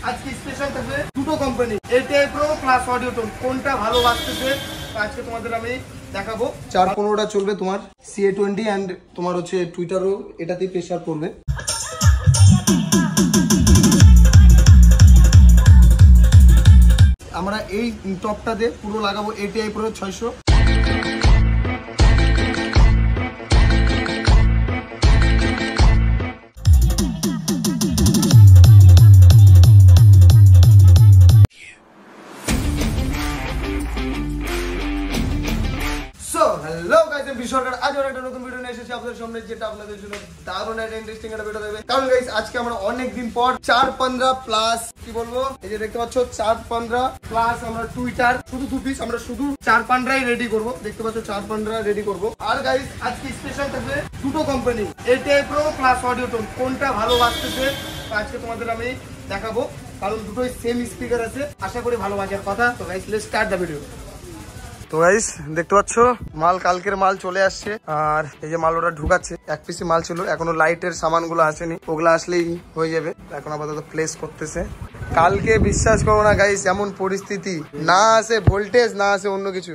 আজকে স্পেশাল থাকবে দুটো company ATI pro plus audio tone, কোনটা ভালো বাজতেছে আজকে তোমাদের আমি দেখাবো। 415টা চলবে তোমার CA20 এন্ড তোমার হচ্ছে টুইটারও এটাতেই প্রেসার করবে। আমরা এই টপটাতে পুরো লাগাবো এটিআই প্রো 600। হ্যালো গাইস, আমি সরকার আজ একটা নতুন ভিডিও নিয়ে এসেছি আপনাদের সামনে, যেটা আপনাদের জন্য দারুণ একটা ইন্টারেস্টিং একটা ভিডিও দেবে। কারণ গাইস আজকে আমরা অনেক দিন পর 415 প্লাস কি বলবো, এই যে দেখতে পাচ্ছ 415 প্লাস আমরা টুইটার শুধু 2 পিস, আমরা শুধু 415ই রেডি করব। দেখতে পাচ্ছ 415 রেডি করব। আর গাইস আজকে স্পেশাল থাকবে দুটো company ATI pro plus audio tone, কোনটা ভালো বাজতেছে আজকে তোমাদের আমি দেখাবো। কারণ দুটোই সেম স্পিকার আছে, আশা করি ভালো বাজার কথা। তো guys let's start the video. তো গাইস দেখতে পাচ্ছ মাল কালকের মাল চলে আসছে, আর এই যে মাল ওরা ঢুকাচ্ছে। এক পিসি মাল ছিল, এখনো লাইটের সামানগুলো আসেনি, ওগুলো আসলেই হয়ে যাবে। এখন আপাতত প্লেস করতেছে। কালকে বিশ্বাস করো না গাইস, এমন পরিস্থিতি, না আসে ভোল্টেজ না আসে অন্য কিছু।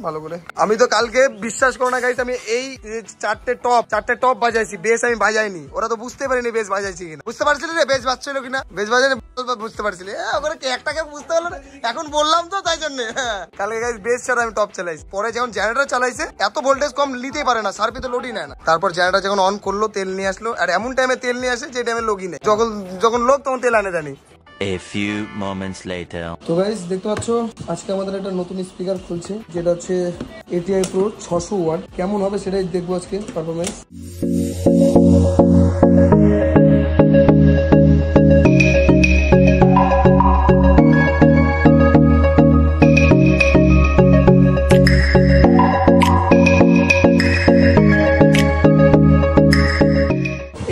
ভালো করে আমি তো কালকে বিশ্বাস করো না গাইস, আমি এই চারটে টপ বাজাইছি, বেস আমি বাজাইনি। ওরা তো বুঝতে পারিনি বেস বাজাইছি কিনা। বুঝতে পারছিলি রে বেস বাজছিল কিনা? বেস বাজাইনি বুঝতে পারছিলি? ওখানে একটাকে বুঝতে পারলো না, এখন বললাম তো তাই জন্য। কালকে গাইস বেস ছাড়া আমি টপ চালাইছি। পরে যখন জেনারেটর চালাইছে, এত ভোল্টেজ কম নিতেই পারে না, সার্ভি তো লোডই নেয় না। তারপর জেনারেটর যখন অন করলো, তেল নিয়ে আসলো, আর এমন টাইমে তেল নিয়ে আসে যে টাইমে লোকই নেই। যখন লোক তখন তেল আনে জানি। A few moments later. তো গাইস দেখতে পাচ্ছ আজকে আমাদের একটা নতুন স্পিকার খুলছে, যেটা হচ্ছে এটিআই প্রো 600 ওয়াট। কেমন হবে সেটাই দেখবো আজকে পারফরমেন্স।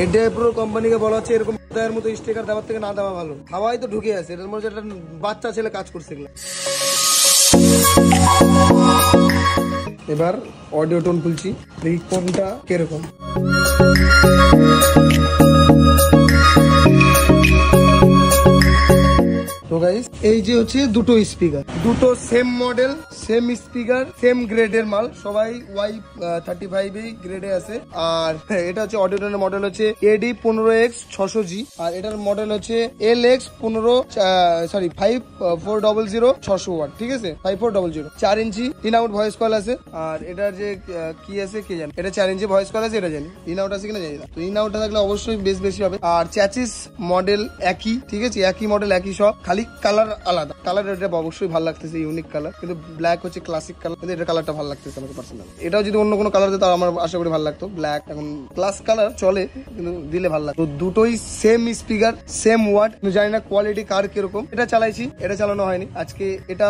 এটিআই প্রো কোম্পানিকে বলা হচ্ছে এরকম এর মতো স্টিকার দেওয়ার থেকে না দেওয়া ভালো। হাওয়াই তো ঢুকে আছে, এটার মধ্যে একটা বাচ্চা ছেলে কাজ করছে। এবার অডিও টোন খুলছি, দেখি কোনটা কিরকম। তো গাইস এই যে হচ্ছে দুটো স্পিকার, দুটো same model, same speaker, same গ্রেডের মাল, সবাই Y35 গ্রেডে আছে। আর এটা হচ্ছে অডিও টোনের মডেল হচ্ছে AD15X 600G, আর এটার মডেল হচ্ছে LX5400 600 ওয়াট। ঠিক আছে, 5400 4 ইঞ্চি ইন আউট ভয়েস কল আছে। আর এটার যে কি আছে কে জানে, এটা 4 ইঞ্চি ভয়েস কল আছে, এটা জানি। ইন আউট আছে কিনা জানি না। তো ইন আউটটা থাকলে অবশ্যই বেশি হবে। আর চ্যাসিস মডেল একই, ঠিক আছে, একই মডেল একই সব, খালি কালার আলাদা। কালার এটা অবশ্যই ভালো লাগতেছে, ইউনিক কালার, কিন্তু ব্ল্যাক হচ্ছে ক্লাসিক কালার, কিন্তু এটা কালারটা ভালো লাগতেছে আমাকে পার্সোনালি। এটাও যদি অন্য কোনো কালার দিত আমার আশা করি ভালো লাগতো। ব্ল্যাক এখন ক্লাস কালার চলে, কিন্তু দিলে ভালো লাগতো। দুটোই সেম স্পিকার, সেম ওয়াট, জানি না কোয়ালিটি কার কিরকম। এটা চালাইছি, এটা চালানো হয়নি। আজকে এটা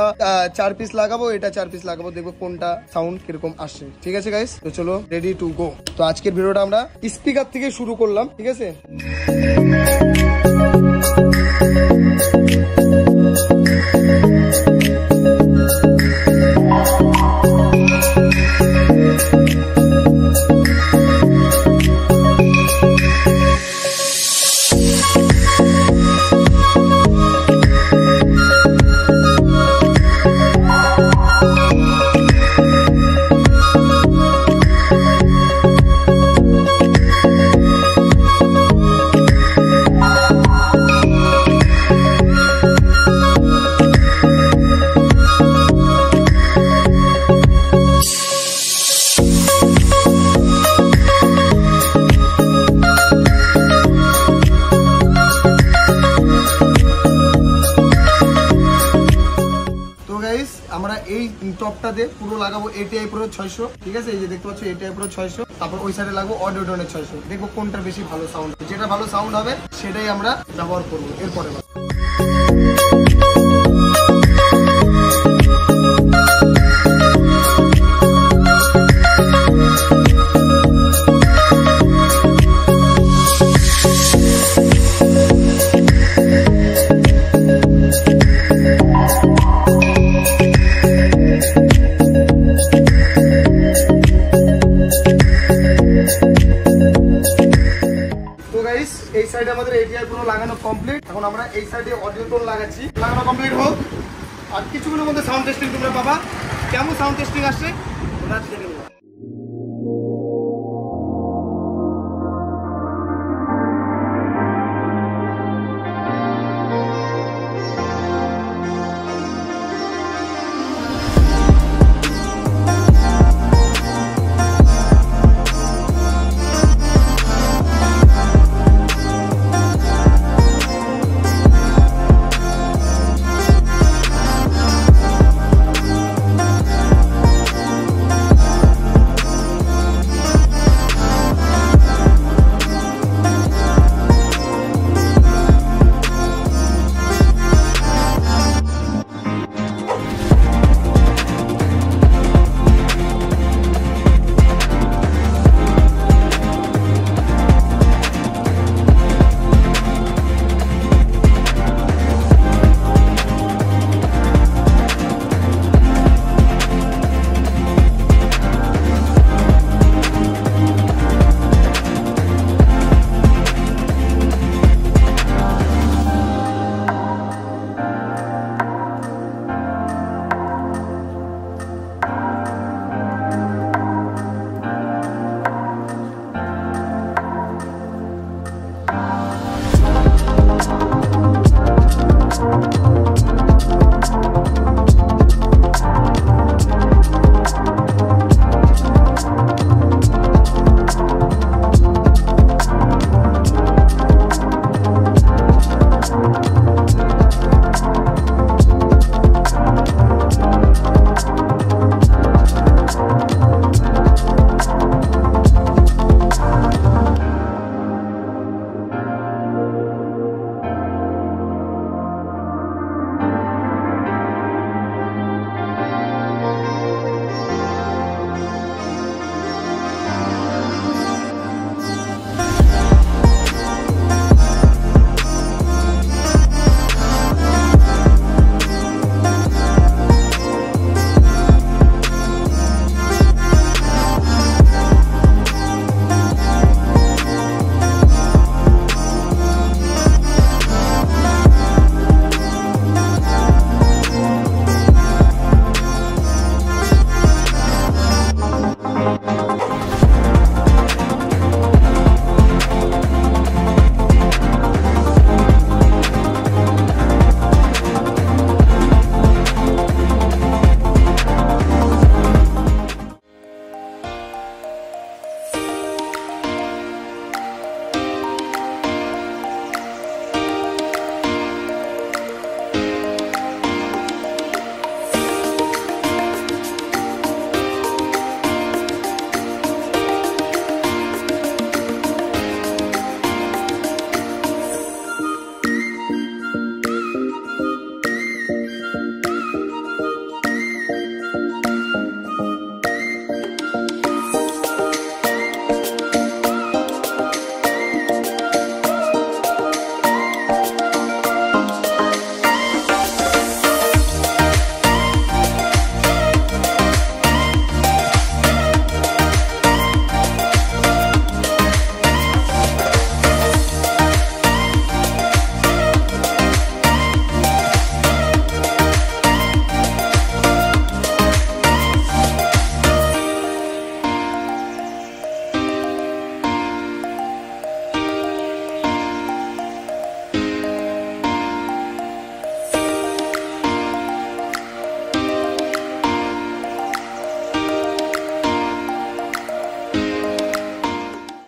4 পিস লাগাবো, এটা 4 পিস লাগাবো, দেখবো কোনটা সাউন্ড কিরকম আসছে। ঠিক আছে গাইস, তো চলো রেডি টু গো। তো আজকের ভিডিওটা আমরা স্পিকার থেকে শুরু করলাম, ঠিক আছে। আমরা এই টপটাতে পুরো লাগাবো এটিআই প্রো 600, ঠিক আছে। এই যে দেখতে পাচ্ছ এটিআই প্রো 600, তারপর ওই সাইডে লাগবো অডিও টোনের 600। দেখবো কোনটা বেশি ভালো সাউন্ড, যেটা ভালো সাউন্ড হবে সেটাই আমরা ব্যবহার করবো এরপরে। এই সাইডে আমাদের এটিআর পুরো লাগানো কমপ্লিট। এখন আমরা এই সাইডে অডিও টোন লাগাচ্ছি, লাগানো কমপ্লিট হোক। আর কিছুগুলোর মধ্যে সাউন্ড টেস্টিং তোমরা পাবা। কেমন সাউন্ড টেস্টিং আসছে তোমরা দেখে নেবো।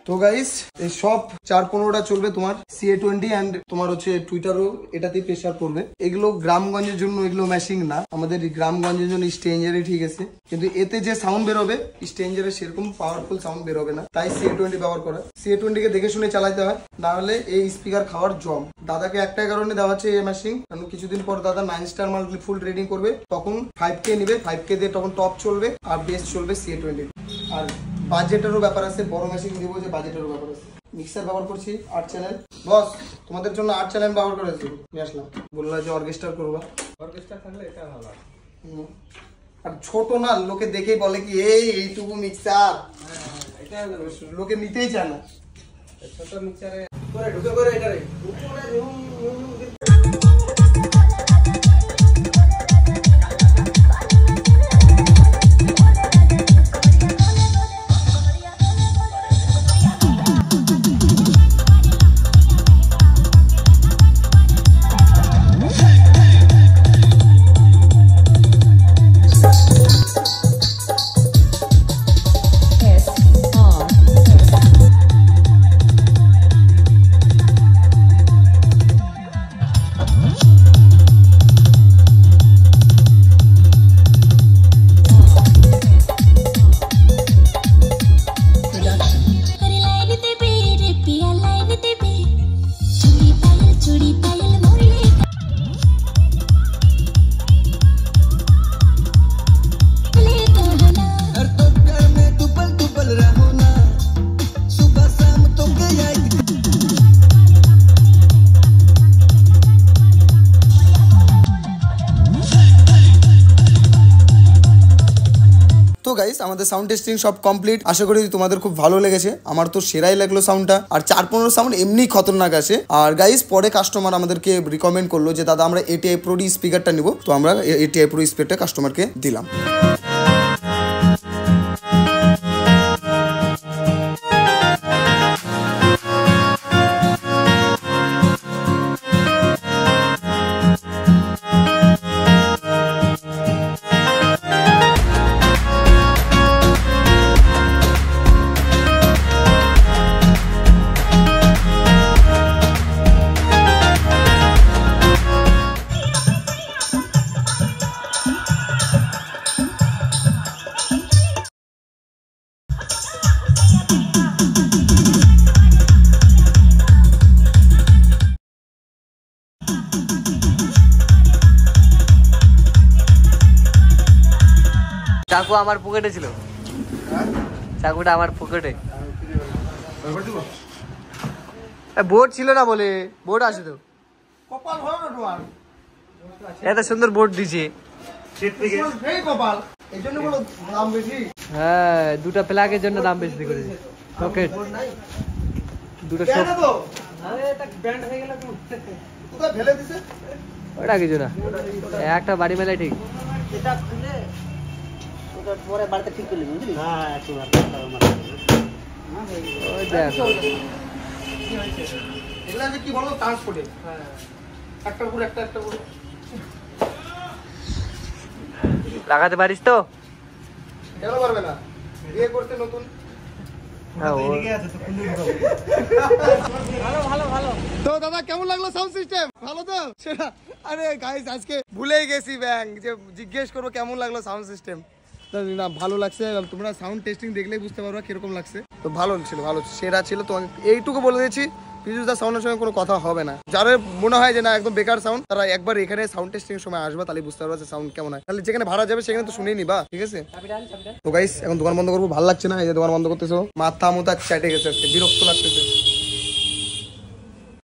তো গাইস এই সব 4-15টা চলবে তোমার CA20 এন্ড তোমার হচ্ছে টুইটারও এটাতে প্রেসার পড়বে। এগুলো গ্রামগঞ্জের জন্য, এগুলো ম্যাশিং না, আমাদের গ্রামগঞ্জের জন্য স্ট্রেঞ্জারই ঠিক আছে, কিন্তু এতে যে সাউন্ড বের হবে স্ট্রেঞ্জারের সেরকম পাওয়ারফুল সাউন্ড বের হবে না, তাই CA20 ব্যবহার করা। CA20 কে দেখে শুনে চালাতে হয়, না হলে এই স্পিকার খাওয়ার জম। দাদাকে একটাই কারণে দেওয়া হচ্ছে এই ম্যাশিং, কারণ কিছুদিন পর দাদা 9 স্টার মাল ফুল রেডিং করবে, তখন 5K নিবে, 5K দিয়ে তখন টপ চলবে আর বেস চলবে CA20। আর বাজেটেরও ব্যাপার আছে, বড় মেশিন দিব যে বাজেটেরও ব্যাপার আছে। মিক্সার ব্যবহার করছি 8 চ্যানেল, বস তোমাদের জন্য 8 চ্যানেল ব্যবহার করেছি, নিয়ে আসলাম। বললো যে অর্কেস্ট্রা করবা, অর্কেস্ট্রা থাকলে এটা ভালো। আর ছোট না, লোকে দেখেই বলে কি এইটুকু মিক্সার, এটা লোকে নিতেই চায় না। ছোট মিক্সারে করে ঢুকে করে এটারে তো গাইস আমাদের সাউন্ড টেস্টিং সব কমপ্লিট। আশা করি তোমাদের খুব ভালো লেগেছে। আমার তো সেরাই লাগলো সাউন্ডটা। আর 415 সাউন্ড এমনি খতরনাক আছে। আর গাইস পরে কাস্টমার আমাদেরকে রিকমেন্ড করলো যে দাদা আমরা ATI Pro D স্পিকারটা নিব, তো আমরা ATI Pro স্পিকারটা কাস্টমারকে দিলাম। চাকু আমার পকেটে ছিল, চাকুটা আমার পকেটে। বোর্ড ছিল না বলে, বোর্ড আছে তো। কপাল ভালো না তোমার, এত সুন্দর বোর্ড দিছে। কপাল এই জন্য বলো দাম বেশি। হ্যাঁ, দুটো প্লাগের জন্য দাম বেশি করেছে। পকেট দুটো কেন তো আরে এটা ব্যান্ড হয়ে গেল তো, কোথায় ফেলে দিছে? ওটা কিছু না, একটা বাড়ি মেলায় ঠিক। এটা খুলে ওটা পরে বাড়িতে ঠিক করলি, বুঝলি? হ্যাঁ, একটু ওই দেখো এগুলা যে কি বলো ট্রান্সপোর্টে, একটার উপর একটা একটার উপর লাগাতে পারিস তো? কেন পারবে না? বিয়ে করতে নতুন। হ্যাঁ, তো দাদা কেমন লাগলো সাউন্ড সিস্টেম? ভালো তো সেটা? আরে গাইস আজকে ভুলেই গেছি ব্যাং যে জিজ্ঞেস করবো কেমন লাগলো সাউন্ড সিস্টেম। না ভালো লাগছে, তোমরা সাউন্ড টেস্টিং দেখলেই বুঝতে পারবে কিরকম লাগছে। তো ভালো ছিল, ভালো সেরা ছিল। তো এইটুকু বলে দিয়েছি, পিজুদা সাউন্ডের সঙ্গে কোনো কথা হবে না। যারা মনে হয় যে না একদম বেকার সাউন্ড, তারা একবার এখানে সাউন্ড টেস্টিং এর সময় আসবে, তাহলে বুঝতে পারবে সাউন্ড কেমন হয়। তাহলে যেখানে ভাড়া যাবে সেখানে তো শুনেই নিবা, ঠিক আছে? তো গাইস এখন দোকান বন্ধ করবো, ভালো লাগছে না। এই যে দোকান বন্ধ করতেছো, মাথা মুথা চাটে গেছে, বিরক্ত লাগতেছে।